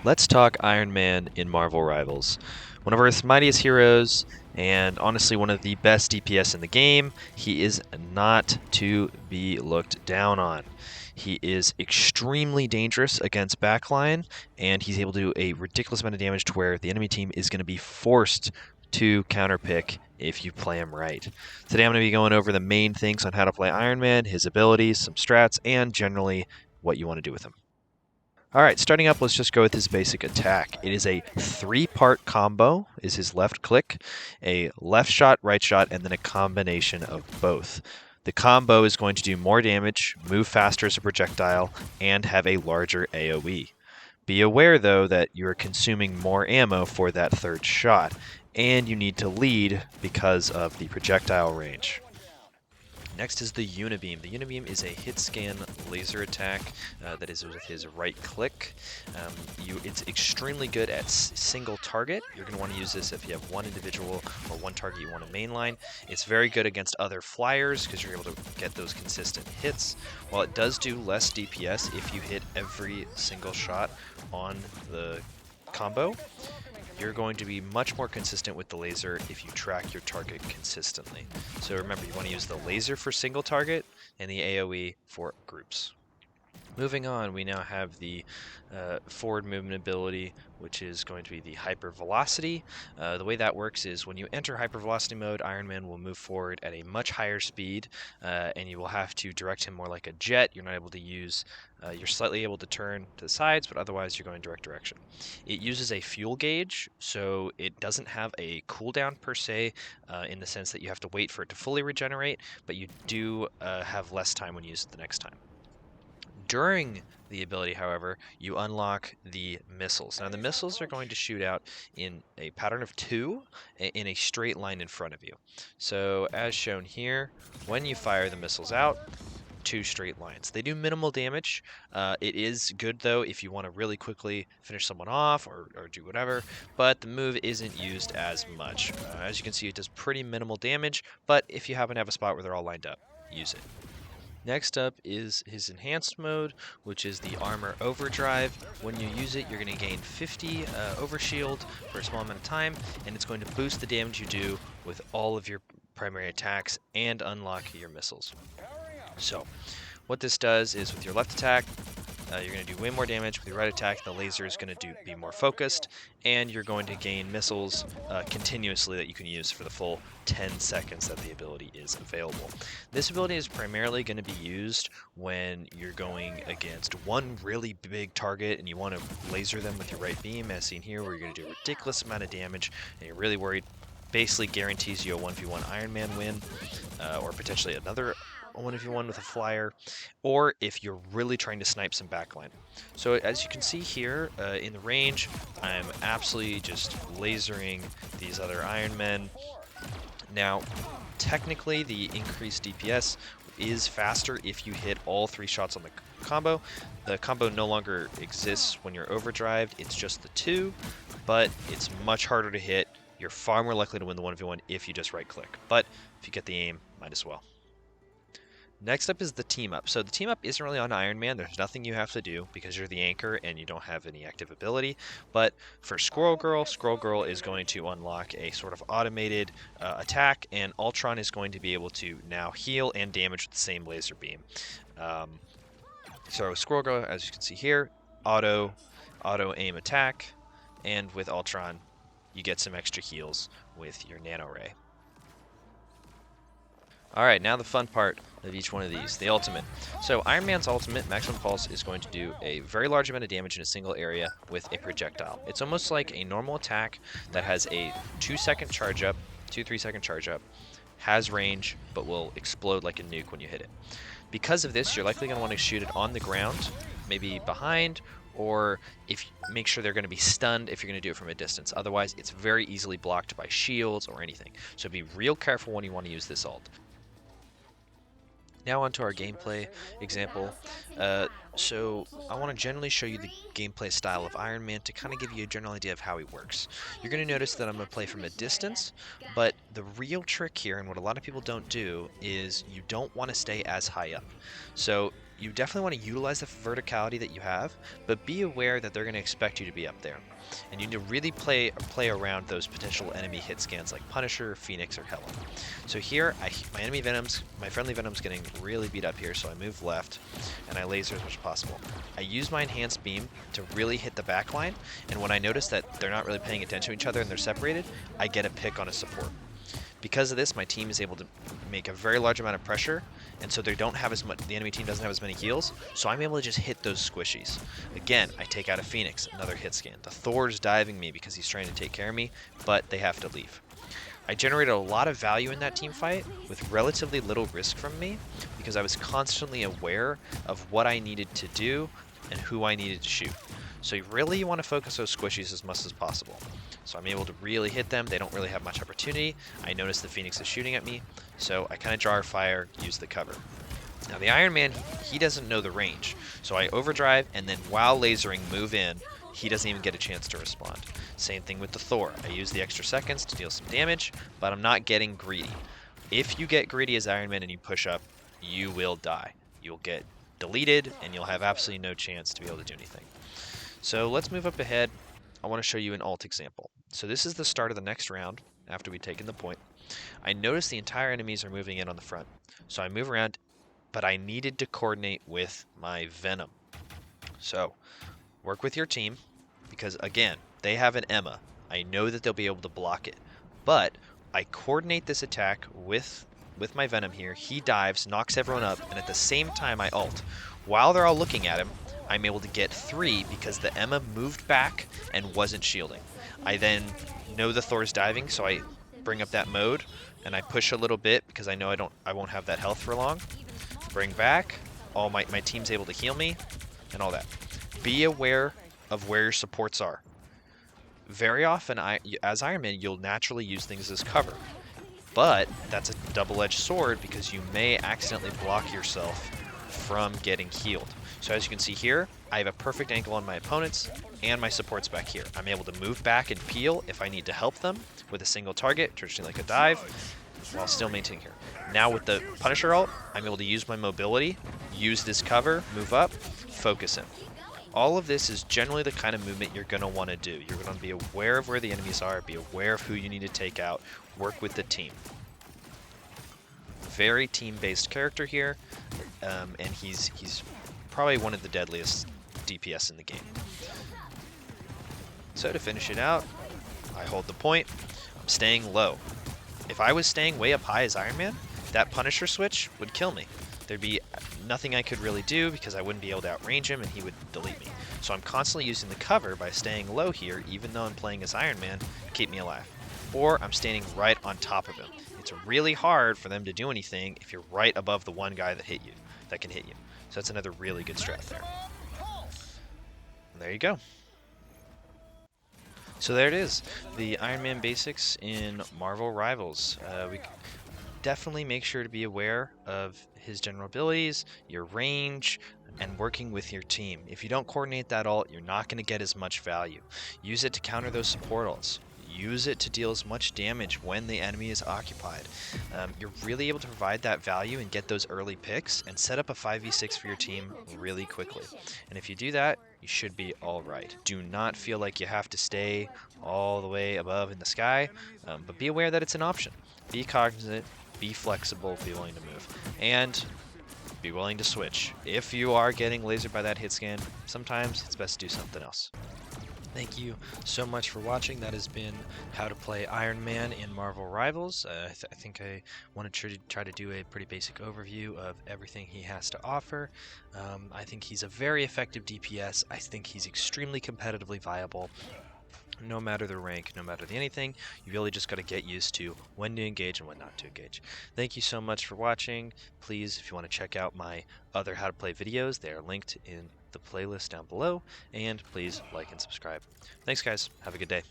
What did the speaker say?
Let's talk Iron Man in Marvel Rivals. One of Earth's mightiest heroes, and honestly one of the best DPS in the game. He is not to be looked down on. He is extremely dangerous against backline, and he's able to do a ridiculous amount of damage to where the enemy team is going to be forced to counterpick if you play him right. Today I'm going to be going over the main things on how to play Iron Man, his abilities, some strats, and generally what you want to do with him. Alright, starting up, let's just go with his basic attack. It is a three-part combo, is his left click, a left shot, right shot, and then a combination of both. The combo is going to do more damage, move faster as a projectile, and have a larger AoE. Be aware, though, that you're consuming more ammo for that third shot, and you need to lead because of the projectile range. Next is the Unibeam. The Unibeam is a hit scan laser attack that is with his right click. It's extremely good at single target. You're going to want to use this if you have one individual or one target you want to mainline. It's very good against other flyers because you're able to get those consistent hits. While it does do less DPS if you hit every single shot on the combo, you're going to be much more consistent with the laser if you track your target consistently. So remember, you want to use the laser for single target and the AoE for groups. Moving on, we now have the forward movement ability, which is going to be the hypervelocity. The way that works is when you enter hypervelocity mode, Iron Man will move forward at a much higher speed, and you will have to direct him more like a jet. You're not able to use, you're slightly able to turn to the sides, but otherwise you're going direct direction. It uses a fuel gauge, so it doesn't have a cooldown per se, in the sense that you have to wait for it to fully regenerate, but you do have less time when you use it the next time. During the ability, however, you unlock the missiles. Now, the missiles are going to shoot out in a pattern of two in a straight line in front of you. So, as shown here, when you fire the missiles out, two straight lines. They do minimal damage. It is good, though, if you want to really quickly finish someone off or do whatever, but the move isn't used as much. As you can see, it does pretty minimal damage, but if you happen to have a spot where they're all lined up, use it. Next up is his enhanced mode, which is the armor overdrive. When you use it, you're going to gain 50 overshield for a small amount of time, and it's going to boost the damage you do with all of your primary attacks and unlock your missiles. So, what this does is with your left attack, you're going to do way more damage. With your right attack, the laser is going to be more focused, and you're going to gain missiles continuously that you can use for the full 10 seconds that the ability is available. This ability is primarily going to be used when you're going against one really big target and you want to laser them with your right beam, as seen here, where you're going to do a ridiculous amount of damage, and you're really worried. Basically guarantees you a 1v1 Iron Man win, or potentially another 1v1 with a flyer, or if you're really trying to snipe some backline. So as you can see here in the range, I'm absolutely just lasering these other Iron Men. Now, technically the increased DPS is faster if you hit all three shots on the combo. The combo no longer exists when you're overdrived, it's just the two, but it's much harder to hit. You're far more likely to win the 1v1 if you just right click, but if you get the aim, might as well. Next up is the team up. So the team up isn't really on Iron Man. There's nothing you have to do because you're the anchor and you don't have any active ability. But for Squirrel Girl is going to unlock a sort of automated attack, and Ultron is going to be able to now heal and damage with the same laser beam. So Squirrel Girl, as you can see here, auto aim attack, and with Ultron, you get some extra heals with your Nano Ray. Alright, now the fun part of each one of these, the ultimate. So Iron Man's ultimate, Maximum Pulse, is going to do a very large amount of damage in a single area with a projectile. It's almost like a normal attack that has a 2-second charge up, 2-3 second charge up, has range, but will explode like a nuke when you hit it. Because of this, you're likely going to want to shoot it on the ground, maybe behind, or make sure they're going to be stunned if you're going to do it from a distance. Otherwise, it's very easily blocked by shields or anything. So be real careful when you want to use this ult. Now onto our gameplay example. So I want to generally show you the gameplay style of Iron Man to kind of give you a general idea of how he works. You're going to notice that I'm going to play from a distance, but the real trick here, and what a lot of people don't do, is you don't want to stay as high up. So you definitely want to utilize the verticality that you have, but be aware that they're going to expect you to be up there. And you need to really play around those potential enemy hit scans like Punisher, Phoenix, or Hela. So here, my friendly Venom's getting really beat up here, so I move left, and I laser as much as possible. I use my enhanced beam to really hit the back line, and when I notice that they're not really paying attention to each other and they're separated, I get a pick on a support. Because of this, my team is able to make a very large amount of pressure, and so they don't have as much. The enemy team doesn't have as many heals, so I'm able to just hit those squishies. Again, I take out a Phoenix, another hit scan. The Thor's diving me because he's trying to take care of me, but they have to leave. I generated a lot of value in that team fight with relatively little risk from me because I was constantly aware of what I needed to do and who I needed to shoot. So you really want to focus those squishies as much as possible. So I'm able to really hit them. They don't really have much opportunity. I notice the Phoenix is shooting at me, so I kind of jar fire, use the cover. Now the Iron Man, he doesn't know the range, so I overdrive and then while lasering move in, he doesn't even get a chance to respond. Same thing with the Thor. I use the extra seconds to deal some damage, but I'm not getting greedy. If you get greedy as Iron Man and you push up, you will die. You'll get deleted and you'll have absolutely no chance to be able to do anything. So let's move up ahead. I want to show you an ult example. So this is the start of the next round after we've taken the point. I notice the entire enemies are moving in on the front. So I move around, but I needed to coordinate with my Venom. So work with your team because again, they have an Emma. I know that they'll be able to block it, but I coordinate this attack with my Venom here. He dives, knocks everyone up, and at the same time I ult. While they're all looking at him, I'm able to get 3 because the Emma moved back and wasn't shielding. I then know the Thor's diving, so I bring up that mode and I push a little bit because I know I won't have that health for long. Bring back, all my team's able to heal me and all that. Be aware of where your supports are. Very often, as Iron Man, you'll naturally use things as cover. But that's a double-edged sword because you may accidentally block yourself from getting healed. So as you can see here, I have a perfect angle on my opponents and my supports back here. I'm able to move back and peel if I need to help them with a single target, traditionally like a dive, while still maintaining here. Now with the Punisher ult, I'm able to use my mobility, use this cover, move up, focus him. All of this is generally the kind of movement you're going to want to do. You're going to be aware of where the enemies are, be aware of who you need to take out, work with the team. Very team-based character here, and he's probably one of the deadliest DPS in the game. So to finish it out, I hold the point. I'm staying low. If I was staying way up high as Iron Man, that Punisher switch would kill me. There'd be nothing I could really do because I wouldn't be able to outrange him and he would delete me. So I'm constantly using the cover by staying low here, even though I'm playing as Iron Man, to keep me alive. Or I'm standing right on top of him. It's really hard for them to do anything if you're right above the one guy that can hit you. So that's another really good strat there. And there you go. So there it is, the Iron Man basics in Marvel Rivals. We definitely make sure to be aware of his general abilities, your range, and working with your team. If you don't coordinate that ult, you're not going to get as much value. Use it to counter those support ults. Use it to deal as much damage when the enemy is occupied. You're really able to provide that value and get those early picks and set up a 5v6 for your team really quickly. And if you do that, you should be all right. Do not feel like you have to stay all the way above in the sky, but be aware that it's an option. Be cognizant, be flexible, be willing to move, and be willing to switch. If you are getting lasered by that hit scan, sometimes it's best to do something else. Thank you so much for watching. That has been how to play Iron Man in Marvel Rivals. I think I want to try to do a pretty basic overview of everything he has to offer. I think he's a very effective DPS. I think he's extremely competitively viable. No matter the rank, no matter the anything, you really just got to get used to when to engage and when not to engage. Thank you so much for watching. Please, if you want to check out my other how to play videos, they are linked in the playlist down below, and please like and subscribe. Thanks guys, have a good day.